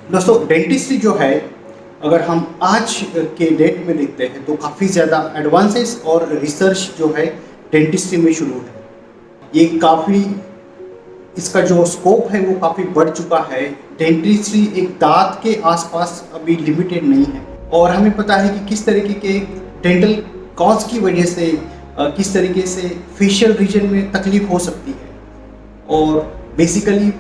दोस्तों डेंटिस्ट्री जो है, अगर हम आज के डेट में देखते हैं तो काफ़ी ज़्यादा एडवांसेस और रिसर्च जो है डेंटिस्ट्री में शुरू है। ये काफ़ी इसका जो स्कोप है वो काफ़ी बढ़ चुका है। डेंटिस्ट्री एक दांत के आसपास अभी लिमिटेड नहीं है और हमें पता है कि किस तरीके के डेंटल कॉज की वजह से किस तरीके से फेशियल रीजन में तकलीफ हो सकती है। और बेसिकली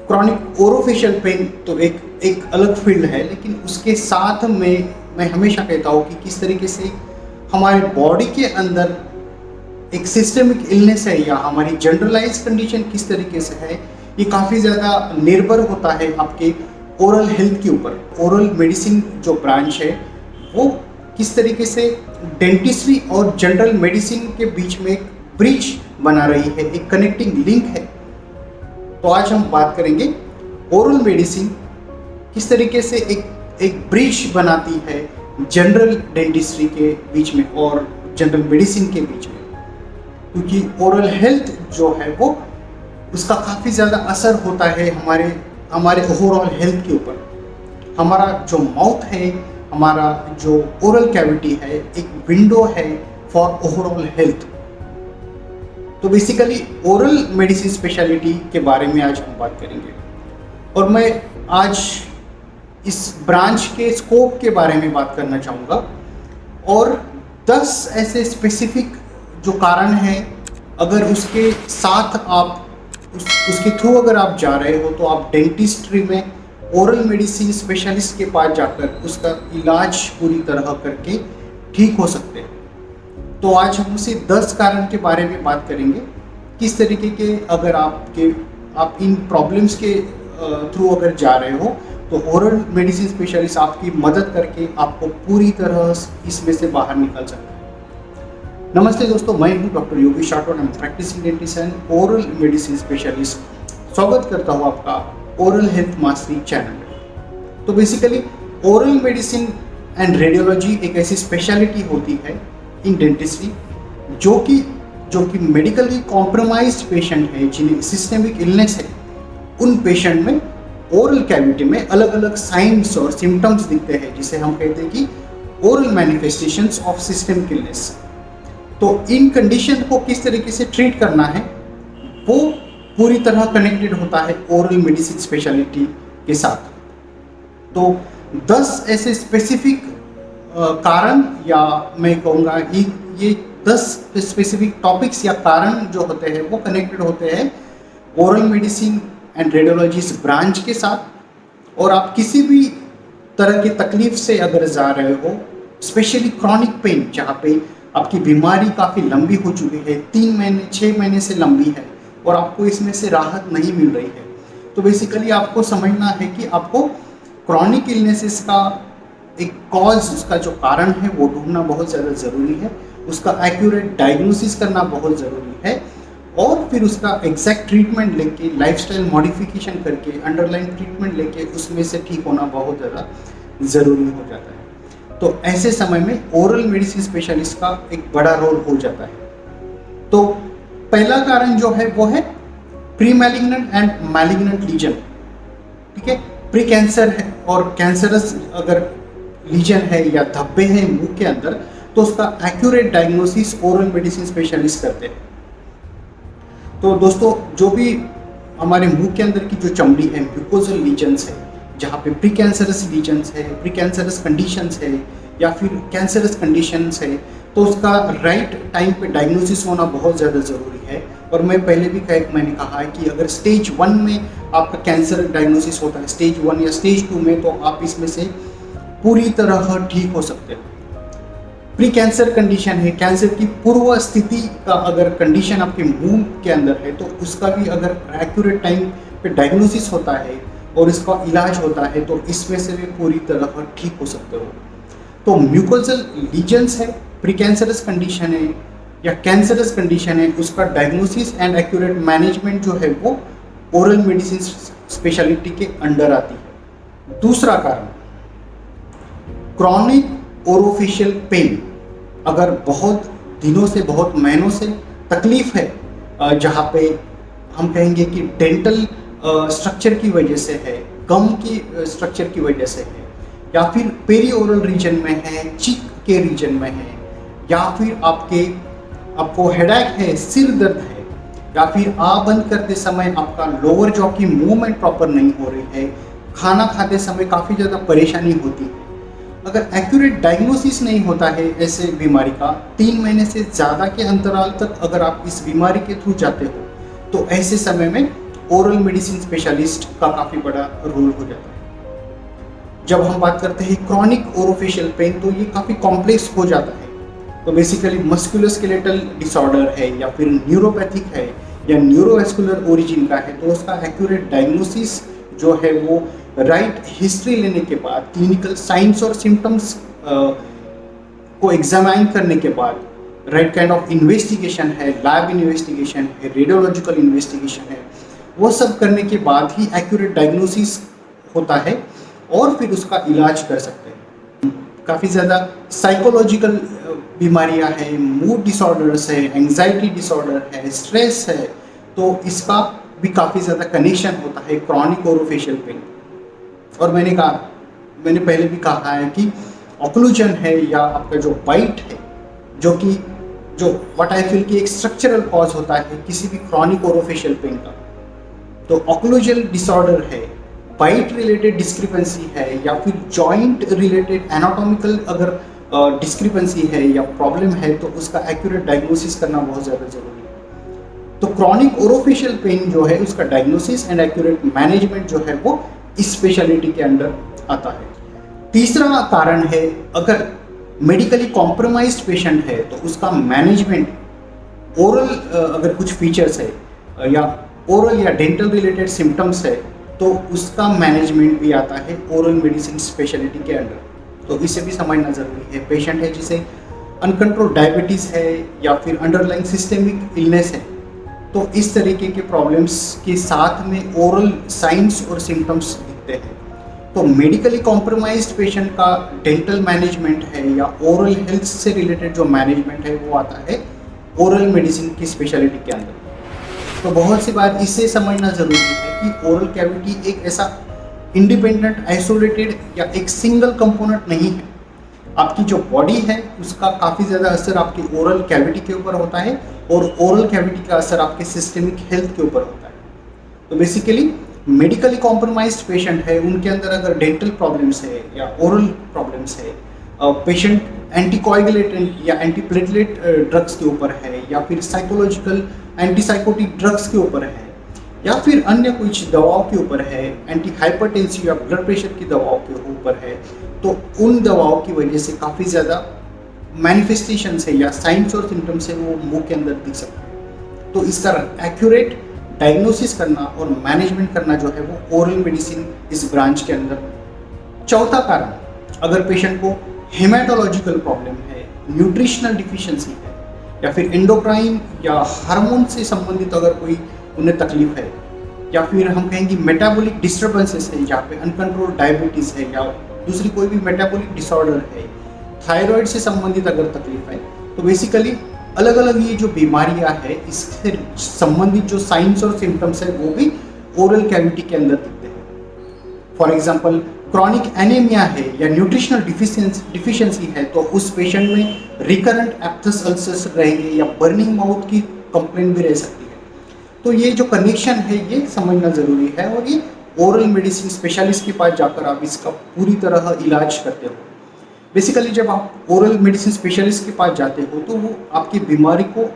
क्रॉनिक ओरोफेशियल पेन तो एक अलग फील्ड है, लेकिन उसके साथ में मैं हमेशा कहता हूँ कि किस तरीके से हमारे बॉडी के अंदर एक सिस्टमिक इलनेस है या हमारी जनरलाइज कंडीशन किस तरीके से है, ये काफ़ी ज़्यादा निर्भर होता है आपके ओरल हेल्थ के ऊपर। ओरल मेडिसिन जो ब्रांच है वो किस तरीके से डेंटिस्ट्री और जनरल मेडिसिन के बीच में एक ब्रिज बना रही है, एक कनेक्टिंग लिंक है। तो आज हम बात करेंगे ओरल मेडिसिन किस तरीके से एक ब्रिज बनाती है जनरल डेंटिस्ट्री के बीच में और जनरल मेडिसिन के बीच में, क्योंकि ओरल हेल्थ जो है वो उसका काफ़ी ज़्यादा असर होता है हमारे ओवरऑल हेल्थ के ऊपर। हमारा जो माउथ है, हमारा जो ओरल कैविटी है, एक विंडो है फॉर ओवरऑल हेल्थ। तो बेसिकली ओरल मेडिसिन स्पेशलिटी के बारे में आज हम बात करेंगे और मैं आज इस ब्रांच के स्कोप के बारे में बात करना चाहूँगा और 10 ऐसे स्पेसिफिक जो कारण है, अगर उसके साथ आप उसके थ्रू अगर आप जा रहे हो तो आप डेंटिस्ट्री में ओरल मेडिसिन स्पेशलिस्ट के पास जाकर उसका इलाज पूरी तरह करके ठीक हो सकते हैं। तो आज हम उसी 10 कारण के बारे में बात करेंगे, किस तरीके के अगर आप इन प्रॉब्लम्स के थ्रू अगर जा रहे हो तो ओरल मेडिसिन स्पेशलिस्ट आपकी मदद करके आपको पूरी तरह इसमें से बाहर निकल सकता है। नमस्ते दोस्तों, मैं हूं doctor Yogesh Rathod, practising dentist and oral medicine specialist. स्वागत करता हूं आपका ओरल हेल्थ मास्टरी चैनल में। तो basically oral medicine and radiology एक ऐसी स्पेशलिटी होती है इन डेंटिस्ट्री जो कि मेडिकली कॉम्प्रोमाइज्ड पेशेंट है, जिन्हें सिस्टमिक इलनेस है, उन पेशेंट में ओरल कैविटी में अलग अलग साइंस और सिम्टम्स दिखते हैं, जिसे हम कहते हैं कि oral manifestations of systemic illness. तो इन कंडीशन को किस तरीके से ट्रीट करना है वो पूरी तरह कनेक्टेड होता है ओरल मेडिसिन स्पेशलिटी के साथ। तो 10 ऐसे स्पेसिफिक कारण, या मैं कहूँगा ये 10 स्पेसिफिक टॉपिक्स या कारण जो होते हैं वो कनेक्टेड होते हैं oral medicine and radiology branch के साथ। और आप किसी भी तरह की तकलीफ से अगर जा रहे हो, स्पेशली क्रॉनिक पेन, जहाँ पे आपकी बीमारी काफ़ी लंबी हो चुकी है, 3 महीने 6 महीने से लंबी है और आपको इसमें से राहत नहीं मिल रही है, तो बेसिकली आपको समझना है कि आपको क्रॉनिक इलनेसेस का एक कॉज, उसका जो कारण है वो ढूंढना बहुत ज़्यादा ज़रूरी है, उसका एक्यूरेट डायग्नोसिस करना बहुत ज़रूरी है और फिर उसका एग्जैक्ट ट्रीटमेंट लेके, लाइफस्टाइल मॉडिफिकेशन करके, अंडरलाइन ट्रीटमेंट लेके उसमें से ठीक होना बहुत ज़्यादा ज़रूरी हो जाता है। तो ऐसे समय में ओरल मेडिसिन स्पेशलिस्ट का एक बड़ा रोल हो जाता है। तो पहला कारण जो है वो है pre malignant and malignant lesion. ठीक है, प्री कैंसर है और कैंसरस अगर लीजन है या धब्बे हैं मुंह के अंदर, तो उसका accurate diagnosis oral medicine specialist करते हैं। तो दोस्तों, जो भी हमारे मुंह के अंदर की जो चमड़ी है, म्यूकोजल लीजन्स है, जहाँ पे प्री कैंसरस लीजन्स है, प्री कैंसरस कंडीशंस है या फिर कैंसरस कंडीशंस है, तो उसका राइट टाइम पे डायग्नोसिस होना बहुत ज़्यादा ज़रूरी है। और मैं पहले भी मैंने कहा है कि अगर स्टेज 1 में आपका कैंसर डायग्नोसिस होता है, स्टेज 1 या स्टेज 2 में, तो आप इसमें से पूरी तरह ठीक हो सकते हैं। प्री कैंसर कंडीशन है, कैंसर की पूर्व स्थिति का अगर कंडीशन आपके मुंह के अंदर है, तो उसका भी अगर एक्यूरेट टाइम पे डायग्नोसिस होता है और इसका इलाज होता है, तो इसमें से भी पूरी तरह ठीक हो सकते हो। तो म्यूकोजल लीजन्स है, प्री कैंसरस कंडीशन है या कैंसरस कंडीशन है, उसका डायग्नोसिस एंड एक्यूरेट मैनेजमेंट जो है वो ओरल मेडिसिन स्पेशलिटी के अंडर आती है। दूसरा कारण, क्रॉनिक ओरोफेशियल पेन। अगर बहुत दिनों से, बहुत महीनों से तकलीफ है, जहाँ पे हम कहेंगे कि डेंटल स्ट्रक्चर की वजह से है, गम की स्ट्रक्चर की वजह से है, या फिर पेरी ओरल रीजन में है, चीक के रीजन में है, या फिर आपको हेडेक है, सिर दर्द है, या फिर आ बंद करते समय आपका लोअर जॉ की मूवमेंट प्रॉपर नहीं हो रही है, खाना खाते समय काफ़ी ज़्यादा परेशानी होती है। अगर एक्यूरेट डायग्नोसिस नहीं होता है ऐसे बीमारी का 3 महीने से ज़्यादा के अंतराल तक अगर आप इस बीमारी के थ्रू जाते हो, तो ऐसे समय में ओरल मेडिसिन स्पेशलिस्ट का काफ़ी बड़ा रोल हो जाता है। जब हम बात करते हैं क्रॉनिक ओरोफेशियल पेन, तो ये काफ़ी कॉम्प्लेक्स हो जाता है। तो बेसिकली मस्कुलोस्केलेटल डिसऑर्डर है, या फिर न्यूरोपैथिक है, या न्यूरोवेस्कुलर ओरिजिन का है, तो उसका एक्यूरेट डायग्नोसिस जो है वो राइट हिस्ट्री लेने के बाद, क्लिनिकल साइंस और सिम्टम्स को एग्जामाइन करने के बाद, राइट काइंड ऑफ इन्वेस्टिगेशन है, लैब इन्वेस्टिगेशन है, रेडियोलॉजिकल इन्वेस्टिगेशन है, वो सब करने के बाद ही एक्यूरेट डायग्नोसिस होता है और फिर उसका इलाज कर सकते हैं। काफ़ी ज़्यादा साइकोलॉजिकल बीमारियां हैं, मूड डिसऑर्डर्स है, एंजाइटी डिसऑर्डर है, स्ट्रेस है, तो इसका भी काफ़ी ज़्यादा कनेक्शन होता है क्रॉनिक ओरोफेशियल पेन। और मैंने पहले भी कहा है कि ऑक्लूजन है या आपका जो बाइट है, जो व्हाट आई फील कि एक स्ट्रक्चरल कॉज होता है किसी भी क्रॉनिक ओरोफेशियल पेन का। तो ऑक्लूजन डिसऑर्डर है, बाइट रिलेटेड डिस्क्रिपेंसी है, या फिर जॉइंट रिलेटेड एनाटॉमिकल अगर डिस्क्रिपेंसी है या प्रॉब्लम है, तो उसका एक्यूरेट डायग्नोसिस करना बहुत ज़्यादा जरूरी है। तो क्रॉनिक ओरोफेशियल पेन जो है उसका डायग्नोसिस एंड एक्यूरेट मैनेजमेंट जो है वो इस स्पेशलिटी के अंडर आता है। तीसरा कारण है, अगर मेडिकली कॉम्प्रोमाइज्ड पेशेंट है तो उसका मैनेजमेंट ओरल अगर कुछ फीचर्स है या ओरल या डेंटल रिलेटेड सिम्टम्स है, तो उसका मैनेजमेंट भी आता है ओरल मेडिसिन स्पेशलिटी के अंडर। तो इसे भी समझना ज़रूरी है। पेशेंट है जिसे अनकंट्रोल डायबिटीज़ है या फिर अंडरलाइंग सिस्टेमिक इलनेस है, तो इस तरीके के प्रॉब्लम्स के साथ में ओरल साइंस और सिम्टम्स दिखते हैं। तो मेडिकली कॉम्प्रोमाइज्ड पेशेंट का डेंटल मैनेजमेंट है या ओरल हेल्थ से रिलेटेड जो मैनेजमेंट है वो आता है ओरल मेडिसिन की स्पेशलिटी के अंदर। तो बहुत सी बार इससे समझना ज़रूरी है कि ओरल कैविटी एक ऐसा इंडिपेंडेंट, आइसोलेटेड या एक सिंगल कंपोनेंट नहीं है। आपकी जो बॉडी है उसका काफ़ी ज़्यादा असर आपकी ओरल कैविटी के ऊपर होता है और ओरल कैविटी का असर आपके सिस्टेमिक हेल्थ के ऊपर होता है। तो बेसिकली मेडिकली कॉम्प्रोमाइज्ड पेशेंट है, उनके अंदर अगर डेंटल प्रॉब्लम्स है या ओरल प्रॉब्लम्स है, पेशेंट एंटीकोएगुलेटेंट या एंटीप्लेटलेट ड्रग्स के ऊपर है, या फिर साइकोलॉजिकल एंटीसाइकोटिक ड्रग्स के ऊपर है, या फिर अन्य कुछ दवाओं के ऊपर है, एंटी हाइपरटेंसिव या ब्लड प्रेशर की दवाओं के ऊपर है, तो उन दवाओं की वजह से काफ़ी ज़्यादा मैनिफेस्टेशंस है या साइंस और सिम्टम्स है वो मुंह के अंदर दिख सकते हैं। तो इसका एक्यूरेट डायग्नोसिस करना और मैनेजमेंट करना जो है वो ओरल मेडिसिन इस ब्रांच के अंदर। चौथा कारण, अगर पेशेंट को हेमेटोलॉजिकल प्रॉब्लम है, न्यूट्रिशनल डिफिशियंसी है, या फिर एंडोक्राइन या हार्मोन से संबंधित अगर कोई उन्हें तकलीफ है, या फिर हम कहेंगे मेटाबॉलिक डिस्टर्बेंसेस है, जहाँ पे अनकंट्रोल डायबिटीज़ है या दूसरी कोई भी मेटाबॉलिक डिसऑर्डर है, थायराइड से संबंधित अगर तकलीफ है, तो बेसिकली अलग अलग ये जो बीमारियां है इससे संबंधित जो साइंस और सिम्टम्स है वो भी ओरल कैविटी के अंदर दिखते हैं। फॉर एग्जांपल क्रॉनिक एनीमिया है या न्यूट्रिशनल डिफिशियंसी है, तो उस पेशेंट में रिकरेंट एप्थस अल्सर्स रहेंगे या बर्निंग माउथ की कंप्लेंट भी रह सकती है। तो ये जो कनेक्शन है ये समझना ज़रूरी है, और ये ओरल मेडिसिन स्पेशलिस्ट के पास जाकर आप इसका पूरी तरह इलाज करते हो। बेसिकली जब आप ओरल मेडिसिन स्पेशलिस्ट के पास जाते हो तो वो आपकी बीमारी को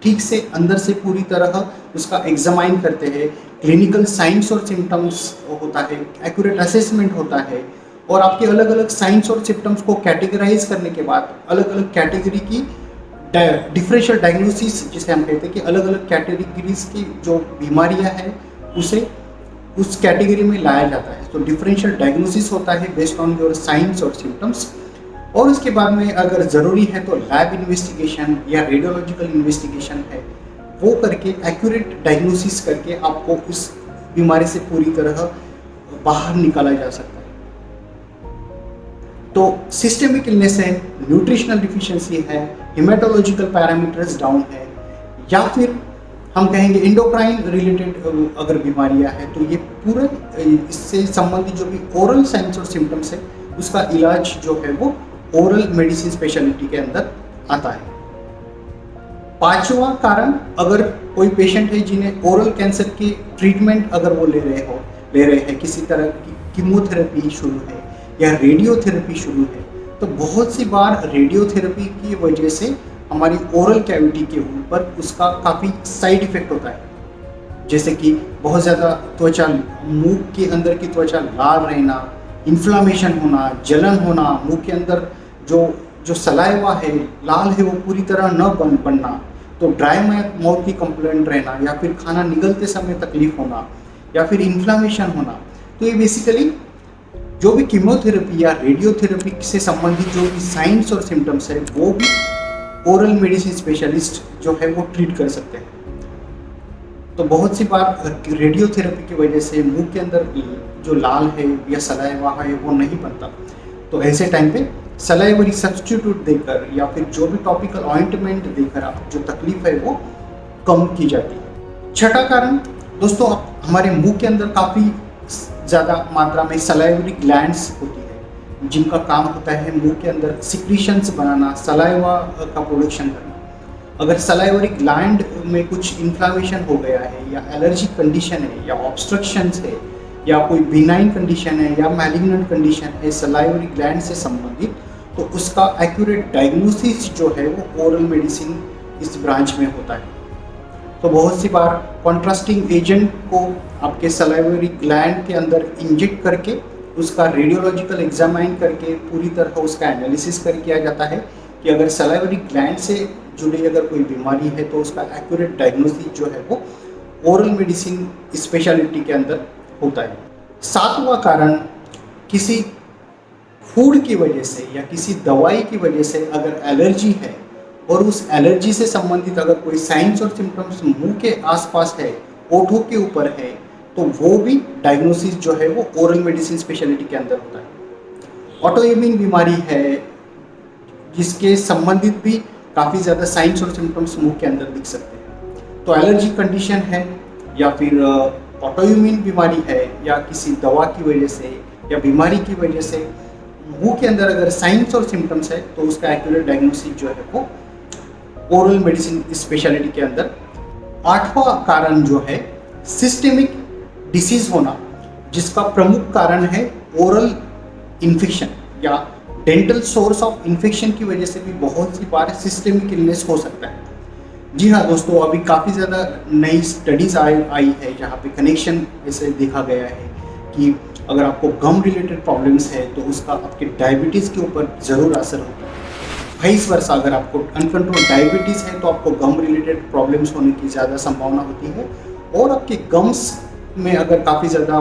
ठीक से अंदर से पूरी तरह उसका एग्जामाइन करते हैं, क्लिनिकल साइंस और सिम्टम्स होता है, एक्यूरेट असेसमेंट होता है, और आपके अलग अलग साइंस और सिम्टम्स को कैटेगराइज करने के बाद अलग अलग कैटेगरी की डिफरेंशियल डायग्नोसिस जिसे हम कहते हैं कि अलग अलग कैटेगरीज की जो बीमारियां हैं उसे उस कैटेगरी में लाया जाता है। तो डिफरेंशियल डायग्नोसिस होता है बेस्ड ऑन योर साइंस और सिम्टम्स, और उसके बाद में अगर ज़रूरी है तो लैब इन्वेस्टिगेशन या रेडियोलॉजिकल इन्वेस्टिगेशन है वो करके एक्यूरेट डायग्नोसिस करके आपको उस बीमारी से पूरी तरह बाहर निकाला जा सकता है। तो सिस्टेमिक इलनेस है, न्यूट्रिशनल डिफिशियंसी है, हेमेटोलॉजिकल पैरामीटर्स डाउन है, या फिर हम कहेंगे एंडोक्राइन रिलेटेड अगर बीमारियां हैं, तो ये पूरा इससे संबंधित जो भी ओरल साइंस और सिम्टम्स है उसका इलाज जो है वो ओरल मेडिसिन स्पेशलिटी के अंदर आता है। पांचवा कारण, अगर कोई पेशेंट है जिन्हें ओरल कैंसर की ट्रीटमेंट अगर वो ले रहे हैं, किसी तरह की कीमोथेरेपी शुरू है या रेडियोथेरेपी शुरू है, तो बहुत सी बार रेडियोथेरेपी की वजह से हमारी ओरल कैविटी के ऊपर उसका काफ़ी साइड इफेक्ट होता है, जैसे कि बहुत ज़्यादा त्वचा, मुंह के अंदर की त्वचा लाल रहना, इन्फ्लामेशन होना, जलन होना, मुंह के अंदर जो सलाइवा है लाल है वो पूरी तरह न बनना, तो ड्राई माउथ की कंप्लेंट रहना, या फिर खाना निगलते समय तकलीफ होना, या फिर इन्फ्लामेशन होना। तो ये बेसिकली जो भी कीमोथेरेपी या रेडियोथेरेपी से संबंधित जो भी साइंस और सिम्टम्स है वो भी ओरल मेडिसिन स्पेशलिस्ट जो है वो ट्रीट कर सकते हैं। तो बहुत सी बार रेडियोथेरेपी की वजह से मुंह के अंदर जो लाल है या सलाइवा है वो नहीं बनता, तो ऐसे टाइम पे सलाइवरी सब्स्टिट्यूट देकर या फिर जो भी टॉपिकल ऑइंटमेंट देकर आप जो तकलीफ है वो कम की जाती है। छठा कारण दोस्तों, हमारे मुंह के अंदर काफ़ी ज़्यादा मात्रा में सलाइवरी ग्लैंड्स होती है जिनका काम होता है मुंह के अंदर सिक्रीशंस बनाना, सलाइवा का प्रोडक्शन करना। अगर सलाइवरी ग्लैंड में कुछ इन्फ्लामेशन हो गया है या एलर्जिक कंडीशन है या ऑब्स्ट्रक्शंस है या कोई बिनाइन कंडीशन है या मैलिग्नेंट कंडीशन है सलाइवरी ग्लैंड से संबंधित, तो उसका एक्यूरेट डायग्नोसिस जो है वो ओरल मेडिसिन इस ब्रांच में होता है। तो बहुत सी बार कॉन्ट्रास्टिंग एजेंट को आपके सलाइवरी ग्लैंड के अंदर इंजेक्ट करके उसका रेडियोलॉजिकल एग्जामाइन करके पूरी तरह उसका एनालिसिस कर किया जाता है कि अगर सलाइवरी ग्लैंड से जुड़ी अगर कोई बीमारी है तो उसका एक्यूरेट डायग्नोसिस जो है वो ओरल मेडिसिन स्पेशलिटी के अंदर होता है। सातवां कारण, किसी फूड की वजह से या किसी दवाई की वजह से अगर एलर्जी है और उस एलर्जी से संबंधित अगर कोई साइंस और सिम्टम्स मुंह के आसपास है, ओठों के ऊपर है, तो वो भी डायग्नोसिस जो है वो ओरल मेडिसिन स्पेशलिटी के अंदर होता है। ऑटोइम्यून बीमारी है जिसके संबंधित भी काफ़ी ज़्यादा साइंस और सिम्टम्स मुंह के अंदर दिख सकते हैं। तो एलर्जी कंडीशन है या फिर ऑटोइम्यून बीमारी है या किसी दवा की वजह से या बीमारी की वजह से मुंह के अंदर अगर साइंस और सिम्टम्स है तो उसका एक्यूरेट डायग्नोसिस जो है वो ओरल मेडिसिन स्पेशलिटी के अंदर। आठवां कारण जो है सिस्टेमिक डिसीज होना, जिसका प्रमुख कारण है ओरल इन्फेक्शन या डेंटल सोर्स ऑफ इन्फेक्शन की वजह से भी बहुत सी बार सिस्टेमिक इलनेस हो सकता है। जी हाँ दोस्तों, अभी काफ़ी ज़्यादा नई स्टडीज़ आई है जहाँ पे कनेक्शन ऐसे देखा गया है कि अगर आपको गम रिलेटेड प्रॉब्लम्स है तो उसका आपके डायबिटीज़ के ऊपर ज़रूर असर होता है। वाइस वर्सा, अगर आपको अनकंट्रोल डायबिटीज़ है तो आपको गम रिलेटेड प्रॉब्लम्स होने की ज़्यादा संभावना होती है, और आपके गम्स में अगर काफ़ी ज़्यादा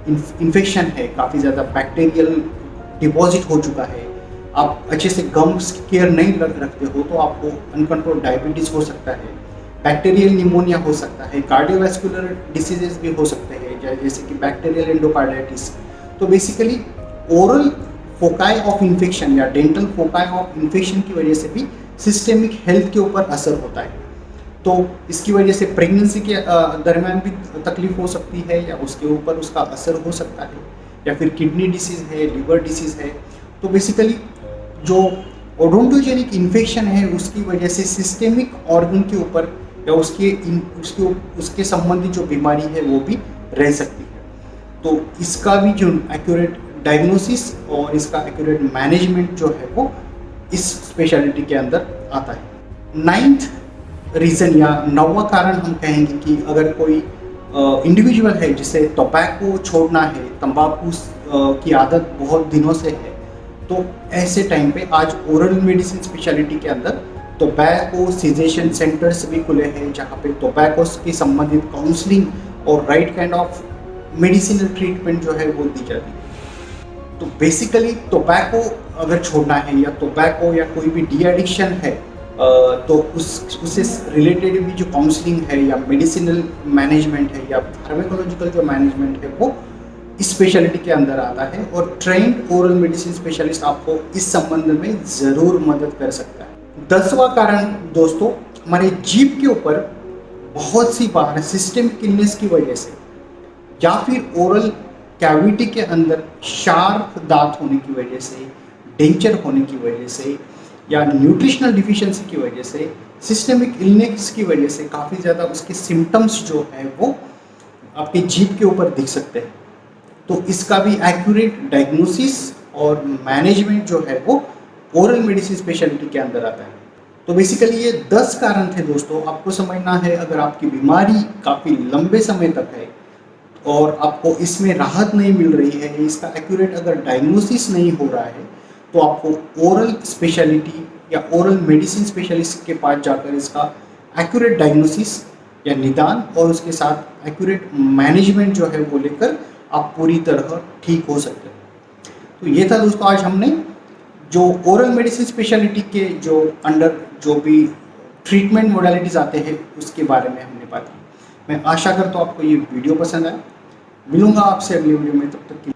इन्फेक्शन है, काफ़ी ज़्यादा बैक्टीरियल डिपॉजिट हो चुका है, आप अच्छे से गम्स केयर नहीं रखते हो तो आपको अनकंट्रोल डायबिटीज़ हो सकता है, बैक्टीरियल निमोनिया हो सकता है, कार्डियोवैस्कुलर डिसीजेस भी हो सकते हैं जैसे कि बैक्टीरियल एंडोकार्डाइटिस। तो basically oral foci of infection या डेंटल फोकाई ऑफ इन्फेक्शन की वजह से भी सिस्टेमिक हेल्थ के ऊपर असर होता है। तो इसकी वजह से प्रेगनेंसी के दरमियान भी तकलीफ हो सकती है या उसके ऊपर उसका असर हो सकता है, या फिर किडनी डिसीज़ है, लिवर डिसीज़ है। तो बेसिकली जो ओडोंटोजेनिक इन्फेक्शन है उसकी वजह से सिस्टेमिक ऑर्गन के ऊपर या उसके संबंधित जो बीमारी है वो भी रह सकती है। तो इसका भी जो एक्यूरेट डायग्नोसिस और इसका एक्यूरेट मैनेजमेंट जो है वो इस स्पेशलिटी के अंदर आता है। नाइन्थ रीज़न या नौवां कारण हम कहेंगे कि अगर कोई इंडिविजुअल है जिसे टोबैको छोड़ना है, तंबाकू की आदत बहुत दिनों से है, तो ऐसे टाइम पे आज ओरल मेडिसिन स्पेशलिटी के अंदर टोबैको सीजेशन सेंटर्स भी खुले हैं जहाँ पे टोबैको के संबंधित काउंसलिंग और right kind of medicinal treatment जो है वो दी जाती है। तो बेसिकली टोबैको अगर छोड़ना है या टोबैको या कोई भी डी एडिक्शन है तो उससे रिलेटेड भी जो काउंसलिंग है या मेडिसिनल मैनेजमेंट है या फार्माकोलॉजिकल जो मैनेजमेंट है वो इस स्पेशलिटी के अंदर आता है, और ट्रेंड ओरल मेडिसिन स्पेशलिस्ट आपको इस संबंध में ज़रूर मदद कर सकता है। 10वां कारण दोस्तों, हमारे जीभ के ऊपर बहुत सी बार सिस्टेमिक इलनेस की वजह से या फिर ओरल कैविटी के अंदर शार्प दांत होने की वजह से, डेंचर होने की वजह से, या न्यूट्रिशनल डिफिशियंसी की वजह से, सिस्टमिक इलनेस की वजह से काफ़ी ज़्यादा उसके सिम्टम्स जो है वो आपके जीभ के ऊपर दिख सकते हैं। तो इसका भी एक्यूरेट डायग्नोसिस और मैनेजमेंट जो है वो ओरल मेडिसिन स्पेशलिटी के अंदर आता है। तो बेसिकली ये 10 कारण थे दोस्तों, आपको समझना है। अगर आपकी बीमारी काफ़ी लंबे समय तक है और आपको इसमें राहत नहीं मिल रही है, इसका एक्यूरेट अगर डायग्नोसिस नहीं हो रहा है, तो आपको ओरल स्पेशलिटी या ओरल मेडिसिन स्पेशलिस्ट के पास जाकर इसका एक्यूरेट डायग्नोसिस या निदान और उसके साथ एक्यूरेट मैनेजमेंट जो है वो लेकर आप पूरी तरह ठीक हो सकते हैं। तो ये था दोस्तों, आज हमने जो ओरल मेडिसिन स्पेशलिटी के जो अंडर जो भी ट्रीटमेंट मोडालिटीज़ आते हैं उसके बारे में हमने बात की। मैं आशा करता हूँ आपको ये वीडियो पसंद आया। मिलूंगा आपसे अगले वीडियो में, तब तक के